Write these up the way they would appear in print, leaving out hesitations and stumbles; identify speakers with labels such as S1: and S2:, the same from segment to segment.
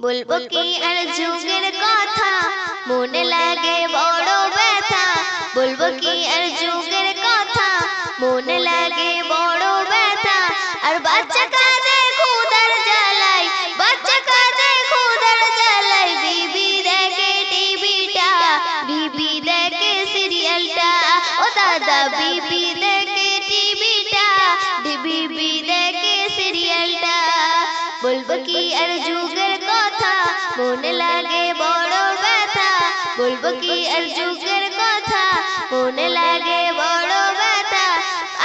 S1: বলবো কি আর যুগের কথা, মনে লাগে বড় ব্যথা। বলবো কি আর যুগের কথা, মনে লাগে বড় ব্যথা। আর বাচ্চা কাঁদে ক্ষুধার জ্বালায়, বাচ্চা কাঁদে ক্ষুধার জ্বালায়। বিবি দেখে টিভিটা, বিবি দেখে সিরিয়ালটা। ও দাদা বিবি দেখে টিভিটা, বিবি দেখে সিরিয়ালটা। বলবো কি আর যুগের কথা, মনে লাগে বড় ব্যথা। বলবো কি আর যুগের কথা, মনে লাগে বড় ব্যথা।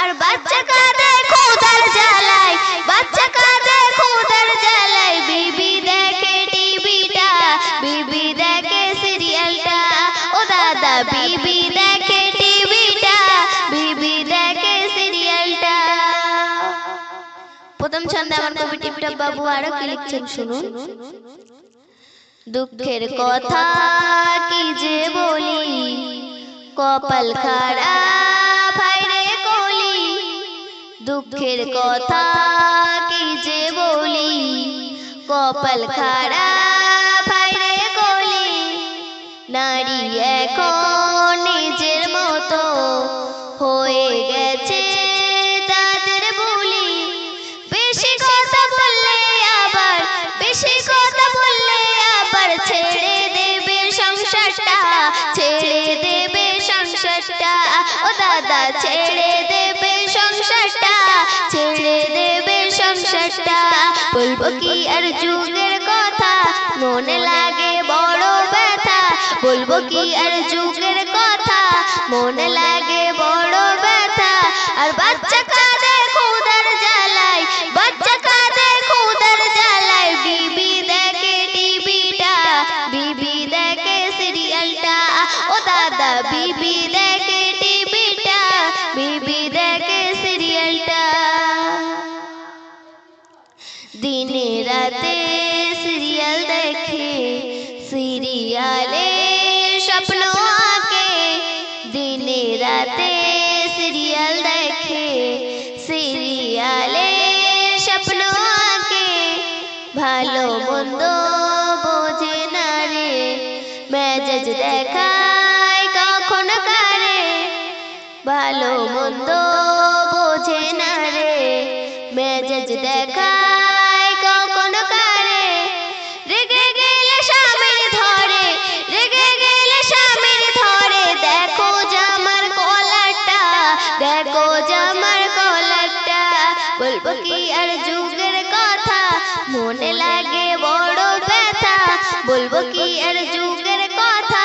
S1: আর বাচ্চা কাঁদে ক্ষুধার জ্বালায়, বাচ্চা কাঁদে ক্ষুধার জ্বালায়। বিবি দেখে টিভিটা, বিবি দেখে সিরিয়ালটা। ও দাদা বিবি দেখে টিভিটা, বিবি দেখে সিরিয়ালটা। প্রথম ছন্দে আমার কবি টিপটপ বাবু আরো কি লিখছেন শুনুন। দুঃখের কথা কি যে বলি, কপাল খারাপ হায়রে কলি। দুঃখের কথা কি যে বলি, কপাল খারাপ হায়রে কলি। নারী এখন নিজের মতো হয়ে গেছে তাদের বলি। বেশি কথা বললে আবার, বেশি কথা বললে আবার ছেড়ে দেবে সংসারটা, ছেড়ে দেবে সংসারটা। ও দাদা ছেড়ে দেবে সংসারটা, ছেড়ে দেবে সংসারটা। বলবো কি আর যুগের কথা, মনে লাগে বড় ব্যথা। বলবো কি আর যুগের কথা, মনে লাগে বড় ব্যথা। আর বাচ্চা কাঁদে ক্ষুধার জ্বালায়, বাচ্চা কাঁদে ক্ষুধার জ্বালায়। বিবি দেখে টিভিটা, বিবি দেখে সিরিয়ালটা। ও দাদা বিবি দেখে টিভিটা, বিবি দেখে সিরিয়ালটা। দিনে রাতে সিরিয়াল দেখে, সিরিয়ালে স্বপ্ন আঁকে। দিনে রাতে সিরিয়াল দেখে, সিরিয়ালে স্বপ্ন আঁকে। ভালো মন্দ বোঝে না রে, মেজাজ দেখায় কখন কারে। ভালো মন্দ বোঝে না রে, মেজাজ দেখায় কখন কারে। রেগে গেলে স্বামীর ধরে, রেগে গেলে স্বামীর ধরে। দেখো জামার কলারটা, দেখো জামার কলারটা। বলবো কি আর যুগের কথা, মনে লাগে বড় ব্যথা। বলবো কি আর যুগের কথা,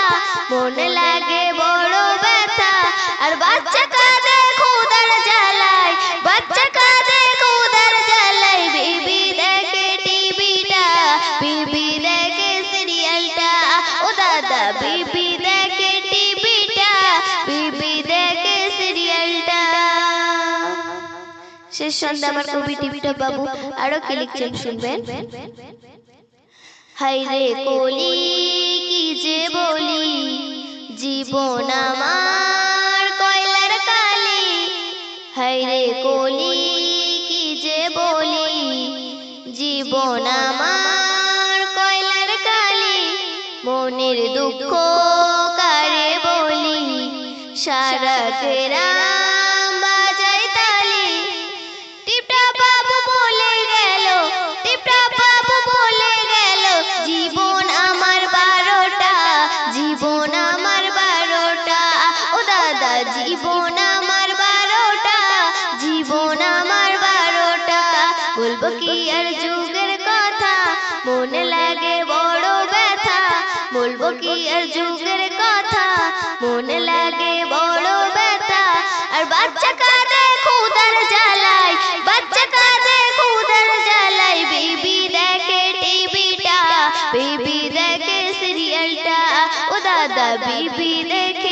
S1: মনে লাগে বড় ব্যথা। আর বাচ্চা কাঁদে ক্ষুধার জ্বালায়, বাচ্চা কাঁদে ক্ষুধার জ্বালায়। বিবি দেখে টিভিটা, বিবি দেখে সিরিয়ালটা। ও দাদা বিবি দেখে টিভিটা, বিবি দেখে সিরিয়ালটা। শেষ সন্ধ্যা আমার কবি টিপটপ বাবু আরো কি লিখছেন শুনবেন। হায়রে কলি কি যে বলি, জীবন আমার কয়লার কালি। হায়রে কলি কি যে বলি, জীবন আমার কয়লার কালি। মনের দুঃখ কারে বলি, সারা গ্রাম বাজায় তালি। টিপটপ বাবু বলে গেল, টিপটপ বাবু বলে গেল। জীবন আমার 12টা, জীবন আমার 12টা। ও দাদা জীবন আমার 12টা, জীবন আমার 12টা। বলবো কি আর যুগের কথা, মনে লাগে বড় ব্যথা। বলবো কি আর যুগের কথা, মনে লাগে বড় ব্যথা। আর বাচ্চা কাঁদে ক্ষুধার জ্বালায়, বাচ্চা কাঁদে ক্ষুধার জ্বালায়। বিবি দেখে টিভিটা, বিবি দেখে সিরিয়ালটা। ও দাদা বিবি দেখে